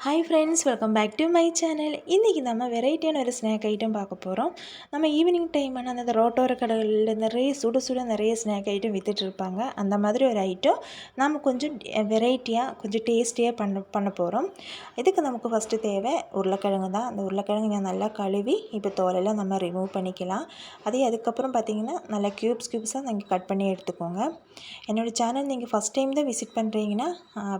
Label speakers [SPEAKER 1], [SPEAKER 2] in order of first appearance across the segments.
[SPEAKER 1] Hi friends, welcome back to my channel. இன்றைக்கி நம்ம வெரைட்டியான ஒரு ஸ்நாக் ஐட்டம் பார்க்க போகிறோம். நம்ம ஈவினிங் டைம் ஆனால் அந்த ரோட்டோர கடைகளில் நிறைய சுட சுட நிறைய ஸ்நாக் ஐட்டம் விற்றுட்ருப்பாங்க. அந்த மாதிரி ஒரு ஐட்டம் நம்ம கொஞ்சம் வெரைட்டியாக கொஞ்சம் டேஸ்டியாக பண்ண போகிறோம். இதுக்கு நமக்கு ஃபஸ்ட்டு தேவை உருளைக்கிழங்கு தான். அந்த உருளைக்கிழங்கு நான் நல்லா கழுவி இப்போ தோலெல்லாம் நம்ம ரிமூவ் பண்ணிக்கலாம். அதுக்கப்புறம் பார்த்திங்கன்னா நல்லா க்யூப்ஸாக நீங்கள் கட் பண்ணி எடுத்துக்கோங்க. என்னோடய சேனல் நீங்கள் ஃபஸ்ட் டைம் தான் விசிட் பண்ணுறீங்கன்னா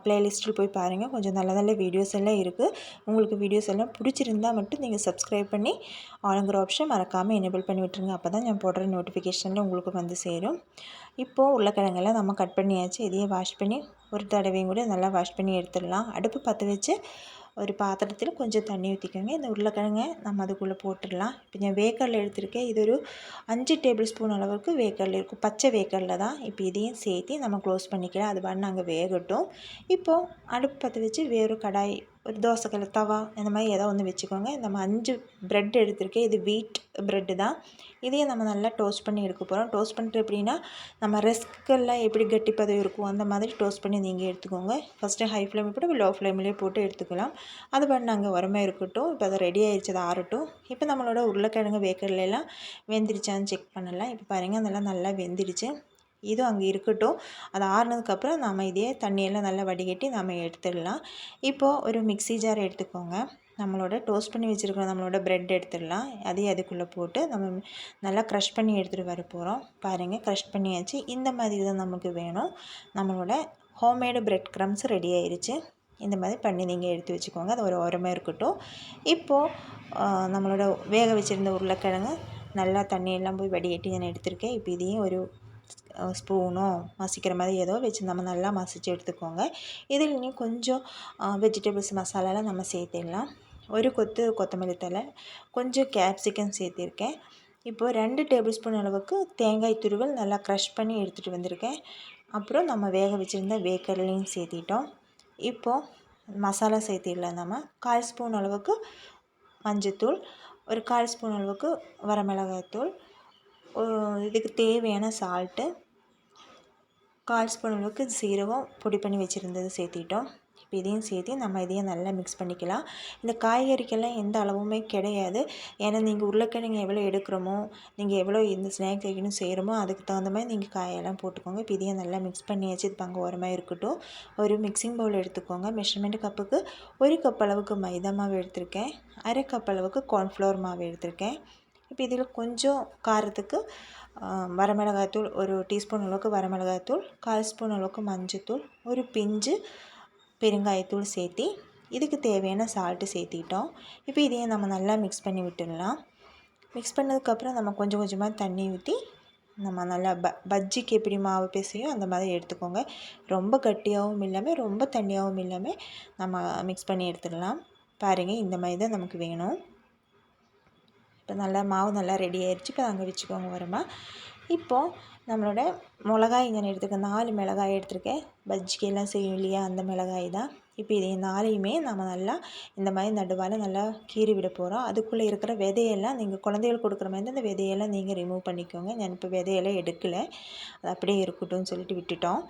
[SPEAKER 1] ப்ளேலிஸ்ட்டில் போய் பாருங்கள். கொஞ்சம் நல்ல நல்ல வீடியோஸ் எல்லாம் இருக்குது. உங்களுக்கு வீடியோஸ் எல்லாம் பிடிச்சிருந்தால் மட்டும் நீங்கள் சப்ஸ்கிரைப் பண்ணி ஆளுங்கிற ஆப்ஷன் மறக்காமல் எனேபிள் பண்ணி விட்டுருங்க. அப்போ தான் நான் போடுற நோட்டிஃபிகேஷனில் உங்களுக்கு வந்து சேரும். இப்போது உருளைக்கிழங்கெல்லாம் நம்ம கட் பண்ணியாச்சு. இதையும் வாஷ் பண்ணி ஒரு தடவையும் கூட நல்லா வாஷ் பண்ணி எடுத்துடலாம். அடுப்பு பற்ற வச்சு ஒரு பாத்திரத்தில் கொஞ்சம் தண்ணி ஊற்றிக்கோங்க. இந்த உருளைக்கிழங்கை நம்ம அதுக்குள்ளே போட்டுடலாம். இப்போ நான் வேக்கடலை எடுத்திருக்கேன். இது ஒரு 5 டேபிள் ஸ்பூன் அளவுக்கு வேக்கடலை இருக்கும். பச்சை வேக்கடலை தான். இப்போ இதையும் சேர்த்து நம்ம க்ளோஸ் பண்ணிக்கலாம். அது பாட்டு நாங்கள் வேகட்டும். இப்போது அடுப்பு பற்ற வச்சு வேறு கடாய், ஒரு தோசைக்கல் தவா இந்த மாதிரி ஏதோ ஒன்று வச்சுக்கோங்க. நம்ம 5 ப்ரெட் எடுத்திருக்கேன். இது வீட் ப்ரெட்டு தான். இதையும் நம்ம நல்லா டோஸ்ட் பண்ணி எடுக்க போகிறோம். டோஸ்ட் பண்ணிட்டு எப்படின்னா நம்ம ரஸ்கெல்லாம் எப்படி கட்டி பதவி இருக்கும் அந்த மாதிரி டோஸ்ட் பண்ணி நீங்கள் எடுத்துக்கோங்க. ஃபஸ்ட்டு ஹை ஃப்ளேமில் போட்டு லோ ஃப்ளேம்லேயே போட்டு எடுத்துக்கலாம். அது பண்ணி நாங்கள் உரமாக இருக்கட்டும். இப்போ அதை ரெடி ஆகிடுச்சு, அது ஆறட்டும். இப்போ நம்மளோட உருளைக்கிழங்கு வேக்கடலாம் வெந்துருச்சான்னு செக் பண்ணலாம். இப்போ பாருங்கள், அதெல்லாம் நல்லா வெந்துடுச்சு. இதுவும் அங்கே இருக்கட்டும். அது ஆறுனதுக்கப்புறம் நம்ம இதே தண்ணியெல்லாம் நல்லா வடிகட்டி நம்ம எடுத்துடலாம். இப்போது ஒரு மிக்ஸி ஜார் எடுத்துக்கோங்க. நம்மளோட டோஸ்ட் பண்ணி வச்சுருக்கோம் நம்மளோட ப்ரெட் எடுத்துடலாம். அதையும் அதுக்குள்ளே போட்டு நம்ம நல்லா க்ரஷ் பண்ணி எடுத்துகிட்டு வர போகிறோம். பாருங்கள், க்ரஷ் பண்ணியாச்சு. இந்த மாதிரி தான் நமக்கு வேணும். நம்மளோட ஹோம்மேடு ப்ரெட் க்ரம்ஸ் ரெடி ஆயிடுச்சு. இந்த மாதிரி பண்ணி நீங்கள் எடுத்து வச்சுக்கோங்க. அது ஒரு ஓரமாக இருக்கட்டும். இப்போது நம்மளோட வேக வச்சுருந்த உருளைக்கிழங்கு நல்லா தண்ணியெல்லாம் போய் வடிகட்டி நான் எடுத்திருக்கேன். இப்போ இதையும் ஒரு ஸ்பூனோ மசிக்கிற மாதிரி ஏதோ வச்சு நம்ம நல்லா மசித்து எடுத்துக்கோங்க. இதில் இன்னும் கொஞ்சம் வெஜிடபிள்ஸ் மசாலாலாம் நம்ம சேர்த்திடலாம். ஒரு கொத்தமல்லி தழை, கொஞ்சம் கேப்சிகம் சேர்த்திருக்கேன். இப்போது 2 டேபிள் ஸ்பூன் அளவுக்கு தேங்காய் துருவல் நல்லா க்ரஷ் பண்ணி எடுத்துகிட்டு வந்திருக்கேன். அப்புறம் நம்ம வேக வச்சுருந்த வேக்கடலையும் சேர்த்திட்டோம். இப்போது மசாலா சேர்த்திடலாம். நம்ம 1/4 ஸ்பூன் அளவுக்கு மஞ்சத்தூள், ஒரு 1/4 ஸ்பூன் அளவுக்கு வரமிளகாய்த்தூள், இதுக்கு தேவையான சால்ட்டு, 1/4 ஸ்பூன் அளவுக்கு சீரகம் பொடி பண்ணி வச்சுருந்தது சேர்த்திட்டோம். இப்போ இதையும் சேர்த்து நம்ம இதையும் நல்லா மிக்ஸ் பண்ணிக்கலாம். இந்த காய்கறிக்கெல்லாம் எந்த அளவுமே கிடையாது. ஏன்னா நீங்கள் உருளைக்கிழங்கு எவ்வளோ எடுக்கிறோமோ, நீங்கள் எவ்வளோ இந்த ஸ்நாக்ஸ் வைக்கணும் செய்கிறோமோ அதுக்கு தகுந்த மாதிரி நீங்கள் காயெல்லாம் போட்டுக்கோங்க. இப்போ இதையும் நல்லா மிக்ஸ் பண்ணியாச்சு. இது பங்கு ஓரமாக இருக்கட்டும். ஒரு மிக்சிங் பவுல் எடுத்துக்கோங்க. மெஷர்மெண்ட் கப்புக்கு 1 கப் அளவுக்கு மைதா மாவு எடுத்திருக்கேன். 1/2 கப் அளவுக்கு கார்ன்ஃப்ளவர் மாவு எடுத்திருக்கேன். இப்போ இதில் கொஞ்சம் காரத்துக்கு வரமிளகாய்த்தூள், ஒரு டீஸ்பூன் அளவுக்கு வரமிளகாய்த்தூள், 1/4 ஸ்பூன் அளவுக்கு மஞ்சத்தூள், ஒரு பிஞ்சு பெருங்காயத்தூள் சேர்த்தி இதுக்கு தேவையான சால்ட்டு சேர்த்திட்டோம். இப்போ இதையும் நம்ம நல்லா மிக்ஸ் பண்ணி விட்டுடலாம். மிக்ஸ் பண்ணதுக்கப்புறம் நம்ம கொஞ்சம் கொஞ்சமாக தண்ணி ஊற்றி நம்ம நல்லா பஜ்ஜிக்கு எப்படி மாவு பேசையும் அந்த மாதிரி எடுத்துக்கோங்க. ரொம்ப கட்டியாகவும் இல்லாமல் ரொம்ப தண்ணியாகவும் இல்லாமல் நம்ம மிக்ஸ் பண்ணி எடுத்துடலாம். பாருங்கள், இந்த மாதிரி தான் நமக்கு வேணும். இப்போ நல்லா மாவு நல்லா ரெடி ஆயிடுச்சு. இப்போ அங்கே வச்சுக்கோங்க வரமா. இப்போது நம்மளோட மிளகாய் இங்கே எடுத்துருக்கேன். 4 மிளகாய் எடுத்திருக்கேன். பஜ்ஜிக்கெல்லாம் செய்யும் இல்லையா, அந்த மிளகாய் தான். இப்போ இதை 4யுமே நம்ம நல்லா இந்த மாதிரி நடுவால் நல்லா கீறி விட போகிறோம். அதுக்குள்ளே இருக்கிற விதையெல்லாம் நீங்கள் குழந்தைகளுக்கு கொடுக்குற மாதிரி அந்த விதையெல்லாம் நீங்கள் ரிமூவ் பண்ணிக்கோங்க. நான் இப்போ விதையெல்லாம் எடுக்கலை, அது அப்படியே இருக்கட்டும்னு சொல்லிட்டு விட்டுட்டோம்.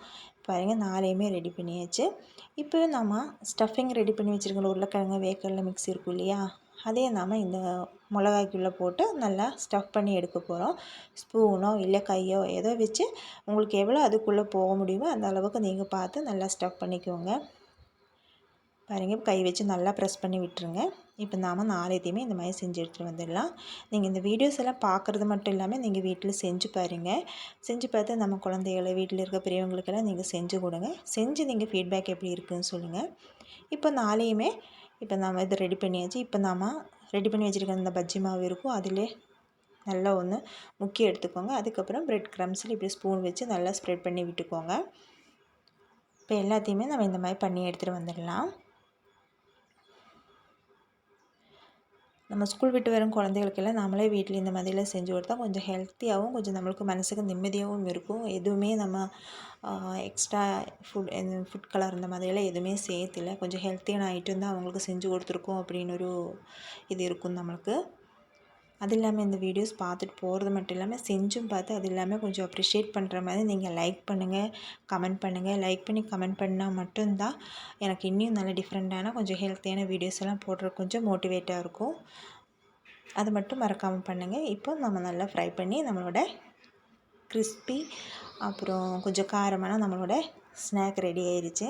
[SPEAKER 1] பாருங்கள், 4யுமே ரெடி பண்ணியாச்சு. இப்போ நம்ம ஸ்டஃபிங் ரெடி பண்ணி வச்சுருக்கோம். உருளைக்கிழங்கு வேக்கடலை மிக்ஸ் இருக்கும் இல்லையா, அதே நாம் இந்த மிளகாய்க்குள்ளே போட்டு நல்லா ஸ்டஃப் பண்ணி எடுக்க போகிறோம். ஸ்பூனோ இல்லை கையோ ஏதோ வச்சு உங்களுக்கு எவ்வளோ அதுக்குள்ளே போக முடியுமோ அந்த அளவுக்கு நீங்கள் பார்த்து நல்லா ஸ்டஃப் பண்ணிக்கோங்க. பாருங்கள், கை வச்சு நல்லா ப்ரெஸ் பண்ணி விட்டுருங்க. இப்போ நாம் 4த்தையுமே இந்த மாதிரி செஞ்சு எடுத்துகிட்டு வந்துடலாம். நீங்கள் இந்த வீடியோஸ் எல்லாம் பார்க்குறது மட்டும் இல்லாமல் நீங்கள் வீட்டில் செஞ்சு பாருங்கள். செஞ்சு பார்த்து நம்ம குழந்தைகளை, வீட்டில் இருக்க பெரியவங்களுக்கெல்லாம் நீங்கள் செஞ்சு கொடுங்க. செஞ்சு நீங்கள் ஃபீட்பேக் எப்படி இருக்குதுன்னு சொல்லுங்கள். இப்போ 4யுமே இப்போ நாம் இது ரெடி பண்ணியாச்சு. இப்போ நாம் ரெடி பண்ணி வச்சுருக்க அந்த பஜ்ஜி மாவு இருக்கும், அதிலே நல்லா ஒன்று முக்கி எடுத்துக்கோங்க. அதுக்கப்புறம் ப்ரெட் க்ரம்ஸில் இப்படி ஸ்பூன் வச்சு நல்லா ஸ்ப்ரெட் பண்ணி விட்டுக்கோங்க. இப்போ எல்லாத்தையுமே நம்ம இந்த மாதிரி பண்ணி எடுத்துகிட்டு வந்துடலாம். நம்ம ஸ்கூல் விட்டு வரும் குழந்தைகளுக்கெல்லாம் நம்மளே வீட்டில் இந்த மாதிரிலாம் செஞ்சு கொடுத்தா கொஞ்சம் ஹெல்த்தியாகவும் கொஞ்சம் நம்மளுக்கு மனசுக்கு நிம்மதியாகவும் இருக்கும். எதுவுமே நம்ம எக்ஸ்ட்ரா ஃபுட் கலர் இந்த மாதிரியெல்லாம் எதுவுமே சேர்த்துல கொஞ்சம் ஹெல்த்தியான ஐட்டம் தான் அவங்களுக்கு செஞ்சு கொடுத்துருக்கோம் அப்படின்னு ஒரு இது இருக்கும் நம்மளுக்கு. அது இல்லாமல் இந்த வீடியோஸ் பார்த்துட்டு போகிறது மட்டும் இல்லாமல் செஞ்சும் பார்த்து அது இல்லாமல் கொஞ்சம் அப்ரிஷியேட் பண்ணுற மாதிரி நீங்கள் லைக் பண்ணுங்கள், கமெண்ட் பண்ணுங்கள். லைக் பண்ணி கமெண்ட் பண்ணால் மட்டும்தான் எனக்கு இன்னும் நல்ல டிஃப்ரெண்ட்டான கொஞ்சம் ஹெல்த்தியான வீடியோஸ் எல்லாம் போடுற கொஞ்சம் மோட்டிவேட்டாக இருக்கும். அது மட்டும் மறக்காமல் பண்ணுங்கள். இப்போ நம்ம நல்லா ஃப்ரை பண்ணி நம்மளோட கிறிஸ்பி அப்புறம் கொஞ்சம் காரமான நம்மளோட ஸ்நாக் ரெடி ஆயிடுச்சு.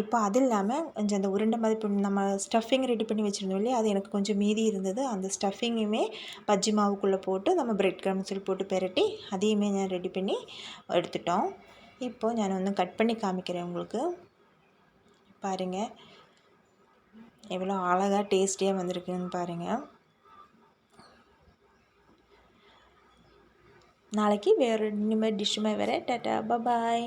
[SPEAKER 1] இப்போ அது இல்லாமல் கொஞ்சம் அந்த உருண்டை மாதிரி இப்போ நம்ம ஸ்டஃபிங் ரெடி பண்ணி வச்சுருந்தோம் இல்லையா, அது எனக்கு கொஞ்சம் மீதி இருந்தது. அந்த ஸ்டஃபிங்குமே பஜ்ஜி மாவுக்குள்ளே போட்டு நம்ம பிரெட் க்ரம்ஸில் போட்டு பெரட்டி அதையுமே நான் ரெடி பண்ணி எடுத்துட்டோம். இப்போது நான் வந்து கட் பண்ணி காமிக்கிறேன் உங்களுக்கு. பாருங்கள் எவ்வளோ அழகாக டேஸ்டியாக வந்திருக்குன்னு பாருங்கள். நாளைக்கு வேறு இனிமேல் டிஷ்ஷுமே வேறு. டாட்டா பாய்.